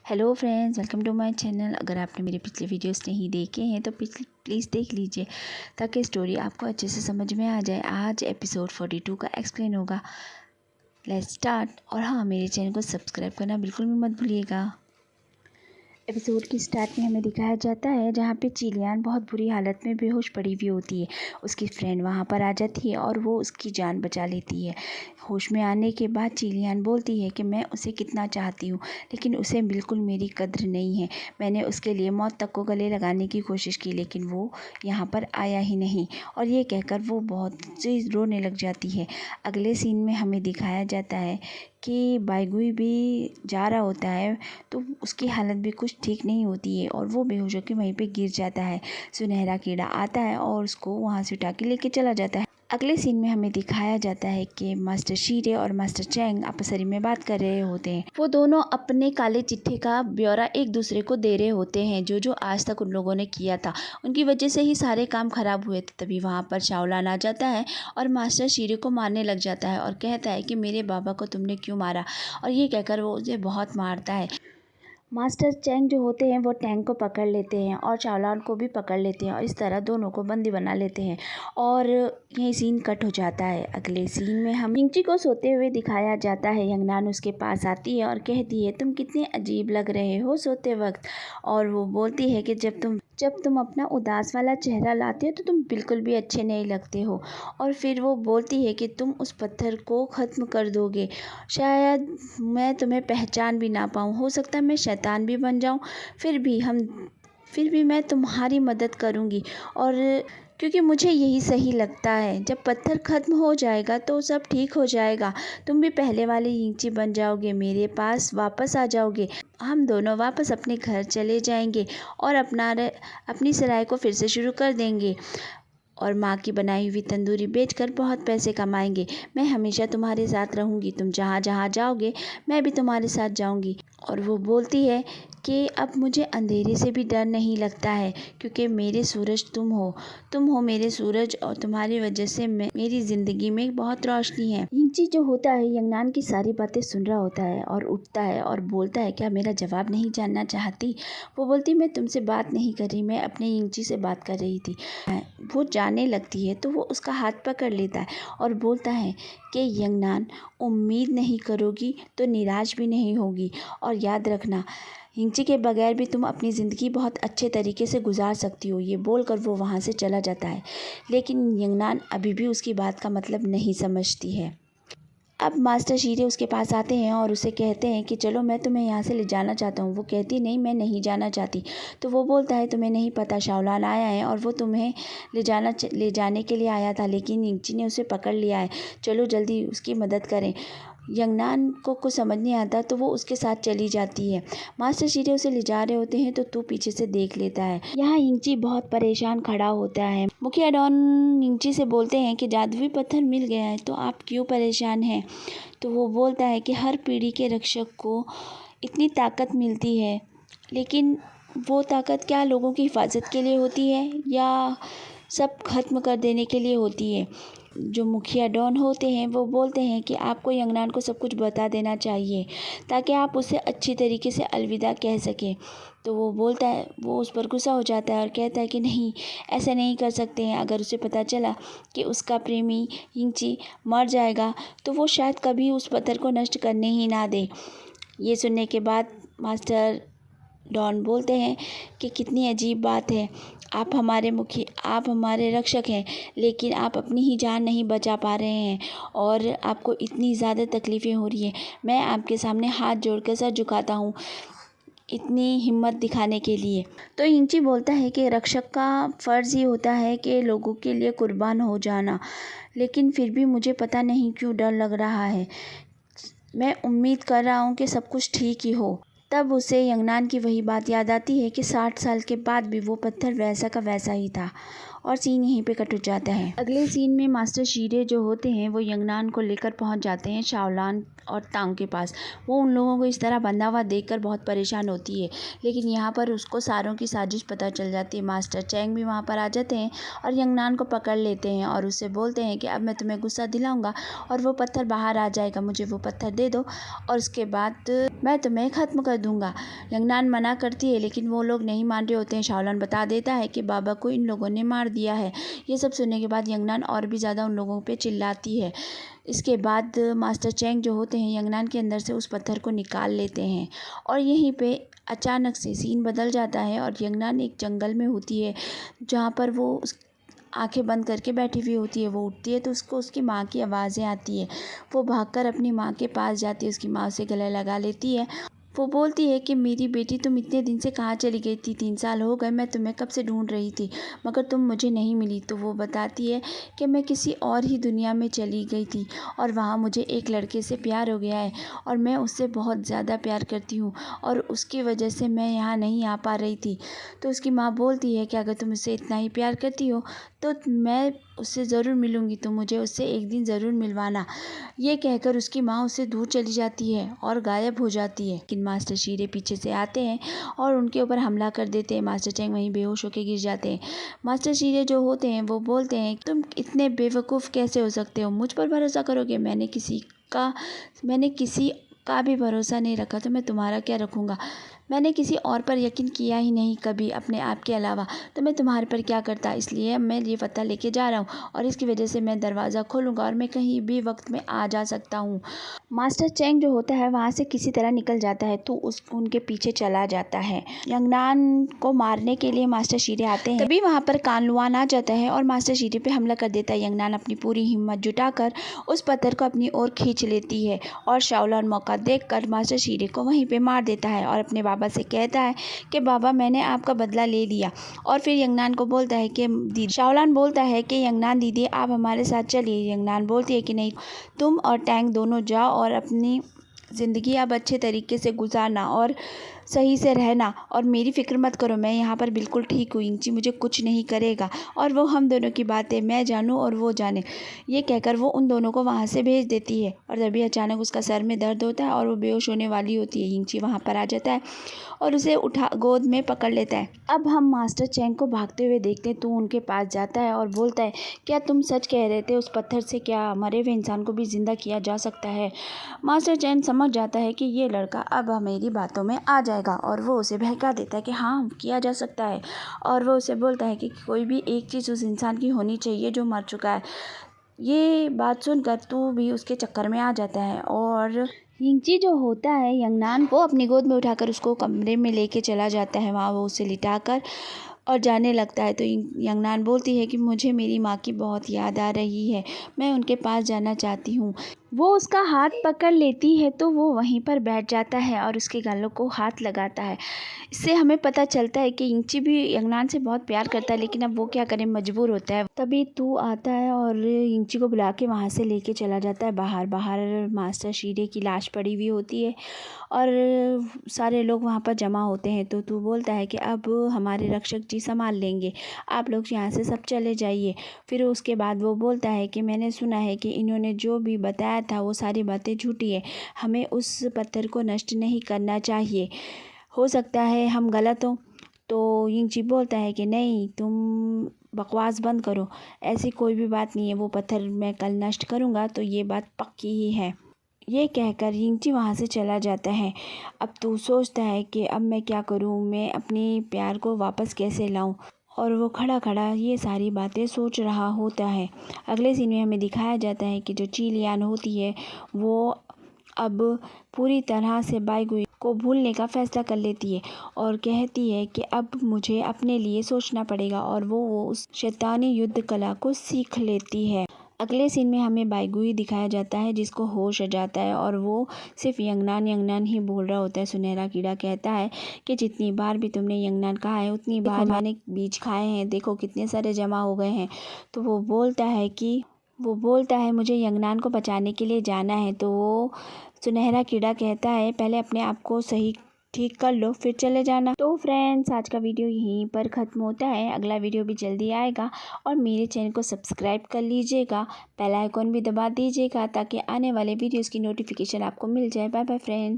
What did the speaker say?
Hello friends, welcome to my channel. अगर आपने मेरे पिछले वीडियोस नहीं देखे हैं तो प्लीज़ देख लीजिए ताकि स्टोरी आपको अच्छे से समझ में आ जाए। आज एपिसोड 42 का एक्सप्लेन होगा। Let's start. और हाँ, मेरे चैनल को सब्सक्राइब करना बिल्कुल भी मत भूलिएगा। एपिसोड की स्टार्ट में हमें दिखाया जाता है जहाँ पे चिलियान बहुत बुरी हालत में बेहोश पड़ी हुई होती है। उसकी फ्रेंड वहाँ पर आ जाती है और वो उसकी जान बचा लेती है। होश में आने के बाद चिलियान बोलती है कि मैं उसे कितना चाहती हूँ, लेकिन उसे बिल्कुल मेरी कद्र नहीं है। मैंने उसके लिए मौत तक को गले लगाने की कोशिश की, लेकिन वो यहाँ पर आया ही नहीं। और ये कहकर वो बहुत सी रोने लग जाती है। अगले सीन में हमें दिखाया जाता है कि बाइगुई भी जा रहा होता है तो उसकी हालत भी कुछ ठीक नहीं होती है और वो बेहोश होकर वहीं पे गिर जाता है। सुनहरा कीड़ा आता है और उसको वहाँ से उठा के लेके चला जाता है। अगले सीन में हमें दिखाया जाता है कि मास्टर शीरे और मास्टर चैंग आपसरी में बात कर रहे होते हैं। वो दोनों अपने काले चिट्ठे का ब्यौरा एक दूसरे को दे रहे होते हैं, जो आज तक उन लोगों ने किया था। उनकी वजह से ही सारे काम खराब हुए थे। तभी वहाँ पर शाओलान आ जाता है और मास्टर शीरे को मारने लग जाता है और कहता है कि मेरे बाबा को तुमने क्यों मारा। और ये कहकर वो उसे बहुत मारता है। मास्टर चैंग जो होते हैं वो टैंक को पकड़ लेते हैं और चावलान को भी पकड़ लेते हैं और इस तरह दोनों को बंदी बना लेते हैं। और यही सीन कट हो जाता है। अगले सीन में हम यिंगची को सोते हुए दिखाया जाता है। यंगनान उसके पास आती है और कहती है, तुम कितने अजीब लग रहे हो सोते वक्त। और वो बोलती है कि जब तुम अपना उदास वाला चेहरा लाते हो तो तुम बिल्कुल भी अच्छे नहीं लगते हो। और फिर वो बोलती है कि तुम उस पत्थर को ख़त्म कर दोगे, शायद मैं तुम्हें पहचान भी ना पाऊँ, हो सकता है मैं शैतान भी बन जाऊँ, फिर भी मैं तुम्हारी मदद करूँगी। और क्योंकि मुझे यही सही लगता है। जब पत्थर ख़त्म हो जाएगा तो सब ठीक हो जाएगा। तुम भी पहले वाले यिंगची बन जाओगे, मेरे पास वापस आ जाओगे। हम दोनों वापस अपने घर चले जाएंगे और अपनी सराय को फिर से शुरू कर देंगे और माँ की बनाई हुई तंदूरी बेचकर बहुत पैसे कमाएंगे। मैं हमेशा तुम्हारे साथ रहूँगी। तुम जहाँ जहाँ जाओगे मैं भी तुम्हारे साथ जाऊँगी। और वो बोलती है कि अब मुझे अंधेरे से भी डर नहीं लगता है, क्योंकि मेरे सूरज तुम हो मेरे सूरज, और तुम्हारी वजह से मेरी ज़िंदगी में बहुत रोशनी है। यिंगची जो होता है यंगनान की सारी बातें सुन रहा होता है और उठता है और बोलता है, क्या मेरा जवाब नहीं जानना चाहती? वो बोलती, मैं तुमसे बात नहीं कर रही, मैं अपने यिंगची से बात कर रही थी। वो जाने लगती है तो वो उसका हाथ पकड़ लेता है और बोलता है कि यंगनान, उम्मीद नहीं करोगी तो निराश भी नहीं होगी, और याद रखना यिंगची के बगैर भी तुम अपनी ज़िंदगी बहुत अच्छे तरीके से गुजार सकती हो। ये बोलकर वो वहाँ से चला जाता है, लेकिन यंगनान अभी भी उसकी बात का मतलब नहीं समझती है। अब मास्टर शीरे उसके पास आते हैं और उसे कहते हैं कि चलो, मैं तुम्हें यहाँ से ले जाना चाहता हूँ। वो कहती, नहीं, मैं नहीं जाना चाहती। तो वो बोलता है, तुम्हें नहीं पता, शाओलान आया है और वो तुम्हें ले जाने के लिए आया था, लेकिन यिंगची ने उसे पकड़ लिया है। चलो जल्दी उसकी मदद करें। यंगनान को कुछ समझ नहीं आता तो वो उसके साथ चली जाती है। मास्टर शीरे उसे ले जा रहे होते हैं तो तू पीछे से देख लेता है। यहाँ यिंगची बहुत परेशान खड़ा होता है। मुखिया डॉन यिंगची से बोलते हैं कि जादुई पत्थर मिल गया है तो आप क्यों परेशान हैं? तो वो बोलता है कि हर पीढ़ी के रक्षक को इतनी ताकत मिलती है, लेकिन वो ताकत क्या लोगों की हिफाजत के लिए होती है या सब खत्म कर देने के लिए होती है? जो मुखिया डॉन होते हैं वो बोलते हैं कि आपको यंगनान को सब कुछ बता देना चाहिए ताकि आप उसे अच्छी तरीके से अलविदा कह सकें। तो वो बोलता है, वो उस पर गुस्सा हो जाता है और कहता है कि नहीं, ऐसा नहीं कर सकते हैं। अगर उसे पता चला कि उसका प्रेमी यिंगची मर जाएगा तो वो शायद कभी उस पत्थर को नष्ट करने ही ना दे। ये सुनने के बाद मास्टर डॉन बोलते हैं कि कितनी अजीब बात है, आप हमारे रक्षक हैं, लेकिन आप अपनी ही जान नहीं बचा पा रहे हैं और आपको इतनी ज़्यादा तकलीफ़ें हो रही हैं। मैं आपके सामने हाथ जोड़कर सर झुकाता हूँ इतनी हिम्मत दिखाने के लिए। तो यिंगची बोलता है कि रक्षक का फ़र्ज़ ये होता है कि लोगों के लिए कुर्बान हो जाना, लेकिन फिर भी मुझे पता नहीं क्यों डर लग रहा है। मैं उम्मीद कर रहा हूँ कि सब कुछ ठीक ही हो। तब उसे यंगनान की वही बात याद आती है कि 60 साल के बाद भी वो पत्थर वैसा का वैसा ही था और सीन यहीं पे कट हो जाता है। अगले सीन में मास्टर शीरे जो होते हैं वो यंगनान को लेकर पहुंच जाते हैं शाओलान और तांग के पास। वो उन लोगों को इस तरह बंधा हुआ देखकर बहुत परेशान होती है, लेकिन यहाँ पर उसको सारों की साजिश पता चल जाती है। मास्टर चैंग भी वहाँ पर आ जाते हैं और यंगनान को पकड़ लेते हैं और उससे बोलते हैं कि अब मैं तुम्हें गुस्सा दिलाऊंगा और वो पत्थर बाहर आ जाएगा, मुझे वो पत्थर दे दो और उसके बाद मैं तुम्हें ख़त्म कर दूंगा। यंगनान मना करती है, लेकिन वो लोग नहीं मान रहे होते हैं। शाओलान बता देता है कि बाबा को इन लोगों ने मार दिया है। ये सब सुनने के बाद यंगनान और भी ज़्यादा उन लोगों पे चिल्लाती है। इसके बाद मास्टर चैंग जो होते हैं यंगनान के अंदर से उस पत्थर को निकाल लेते हैं और यहीं पे अचानक से सीन बदल जाता है और यंगनान एक जंगल में होती है जहाँ पर वो आंखें बंद करके बैठी हुई होती है। वो उठती है तो उसको उसकी माँ की आवाज़ें आती है। वो भागकर अपनी माँ के पास जाती है, उसकी माँ उसे गले लगा लेती है। वो बोलती है कि मेरी बेटी तुम इतने दिन से कहाँ चली गई थी, 3 साल हो गए, मैं तुम्हें कब से ढूंढ रही थी मगर तुम मुझे नहीं मिली। तो वो बताती है कि मैं किसी और ही दुनिया में चली गई थी और वहाँ मुझे एक लड़के से प्यार हो गया है और मैं उससे बहुत ज़्यादा प्यार करती हूँ और उसकी वजह से मैं यहाँ नहीं आ पा रही थी। तो उसकी माँ बोलती है कि अगर तुम उससे इतना ही प्यार करती हो तो मैं उससे ज़रूर मिलूँगी, तो मुझे उससे एक दिन ज़रूर मिलवाना। ये कहकर उसकी माँ उससे दूर चली जाती है और गायब हो जाती है। लेकिन मास्टर शीरे पीछे से आते हैं और उनके ऊपर हमला कर देते हैं। मास्टर चैंग वहीं बेहोश होकर गिर जाते हैं। मास्टर शीरे जो होते हैं वो बोलते हैं तुम इतने बेवकूफ़ कैसे हो सकते हो, मुझ पर भरोसा करोगे, मैंने किसी का भी भरोसा नहीं रखा तो मैं तुम्हारा क्या रखूँगा। मैंने किसी और पर यकीन किया ही नहीं कभी अपने आप के अलावा, तो मैं तुम्हारे पर क्या करता। इसलिए मैं ये पत्ता लेके जा रहा हूँ और इसकी वजह से मैं दरवाज़ा खोलूँगा और मैं कहीं भी वक्त में आ जा सकता हूँ। मास्टर चैंग जो होता है वहाँ से किसी तरह निकल जाता है तो उनके पीछे चला जाता है। यंगनान को मारने के लिए मास्टर शीरे आते हैं, तभी वहाँ पर कानलुआन आ जाता है और मास्टर शीरे पे हमला कर देता है। यंगनान अपनी पूरी हिम्मत जुटाकर उस पत्थर को अपनी ओर खींच लेती है और शाओलान मौका देखकर मास्टर शीरे को वहीं पे मार देता है और अपने बाबा से कहता है कि बाबा मैंने आपका बदला ले लिया। और फिर यंगनान को बोलता है कि दीदी, शाओलान बोलता है कि यंगनान दीदी आप हमारे साथ चलिए। यंगनान बोलती है कि नहीं, तुम और टैंग दोनों जाओ और अपनी ज़िंदगी अब अच्छे तरीके से गुजारना और सही से रहना और मेरी फ़िक्र मत करो, मैं यहाँ पर बिल्कुल ठीक हूँ, इंची मुझे कुछ नहीं करेगा और वो हम दोनों की बातें मैं जानूँ और वो जाने। ये कहकर वो उन दोनों को वहाँ से भेज देती है और तभी अचानक उसका सर में दर्द होता है और वो बेहोश होने वाली होती है। यिंची वहाँ पर आ जाता है और उसे उठा गोद में पकड़ लेता है। अब हम मास्टर चैंग को भागते हुए देखते हैं तो उनके पास जाता है और बोलता है क्या तुम सच कह रहे थे, उस पत्थर से क्या मरे हुए इंसान को भी ज़िंदा किया जा सकता है। मास्टर चैंग समझ जाता है कि ये लड़का अब मेरी बातों में आ जाएगा और वो उसे बहका देता है कि हाँ किया जा सकता है और वो उसे बोलता है कि कोई भी एक चीज़ उस इंसान की होनी चाहिए जो मर चुका है। ये बात सुनकर तू भी उसके चक्कर में आ जाता है और यिंची जो होता है यंगनान वो अपनी गोद में उठाकर उसको कमरे में लेके चला जाता है। वहाँ वो उसे लिटाकर और जाने लगता है तो यंगनान बोलती है कि मुझे मेरी माँ की बहुत याद आ रही है, मैं उनके पास जाना चाहती हूँ। वो उसका हाथ पकड़ लेती है तो वो वहीं पर बैठ जाता है और उसके गालों को हाथ लगाता है। इससे हमें पता चलता है कि यिंची भी यंगनान से बहुत प्यार करता है, लेकिन अब वो क्या करे, मजबूर होता है। तभी तू आता है और यिंची को बुला के वहाँ से लेके चला जाता है। बाहर बाहर मास्टर शीरे की लाश पड़ी हुई होती है और सारे लोग वहाँ पर जमा होते हैं तो तू बोलता है कि अब हमारे रक्षक जी संभाल लेंगे, आप लोग यहाँ से सब चले जाइए। फिर उसके बाद वो बोलता है कि मैंने सुना है कि इन्होंने जो भी बताया था वो सारी बातें झूठी है, हमें उस पत्थर को नष्ट नहीं करना चाहिए, हो सकता है हम गलत हों। तो यिंची बोलता है कि नहीं, तुम बकवास बंद करो, ऐसी कोई भी बात नहीं है, वो पत्थर मैं कल नष्ट करूँगा, तो ये बात पक्की ही है। ये कहकर यिंची वहाँ से चला जाता है। अब तू सोचता है कि अब मैं क्या करूँ, मैं अपनी प्यार को वापस कैसे लाऊँ, और वो खड़ा खड़ा ये सारी बातें सोच रहा होता है। अगले सीन में हमें दिखाया जाता है कि जो चीलियान होती है वो अब पूरी तरह से बाईगुई को भूलने का फैसला कर लेती है और कहती है कि अब मुझे अपने लिए सोचना पड़ेगा और वो उस शैतानी युद्ध कला को सीख लेती है। अगले सीन में हमें बाईगुई दिखाया जाता है जिसको होश आ जाता है और वो सिर्फ यंगनान यंगनान ही बोल रहा होता है। सुनहरा कीड़ा कहता है कि जितनी बार भी तुमने यंगनान कहा है उतनी बार मैंने बीज खाए हैं, देखो कितने सारे जमा हो गए हैं। तो वो बोलता है मुझे यंगनान को बचाने के लिए जाना है। तो वो सुनहरा कीड़ा कहता है पहले अपने आप को सही ठीक कर लो फिर चले जाना। तो फ्रेंड्स आज का वीडियो यहीं पर ख़त्म होता है। अगला वीडियो भी जल्दी आएगा और मेरे चैनल को सब्सक्राइब कर लीजिएगा, बेल आइकॉन भी दबा दीजिएगा ताकि आने वाले वीडियोज़ की नोटिफिकेशन आपको मिल जाए। Bye bye friends.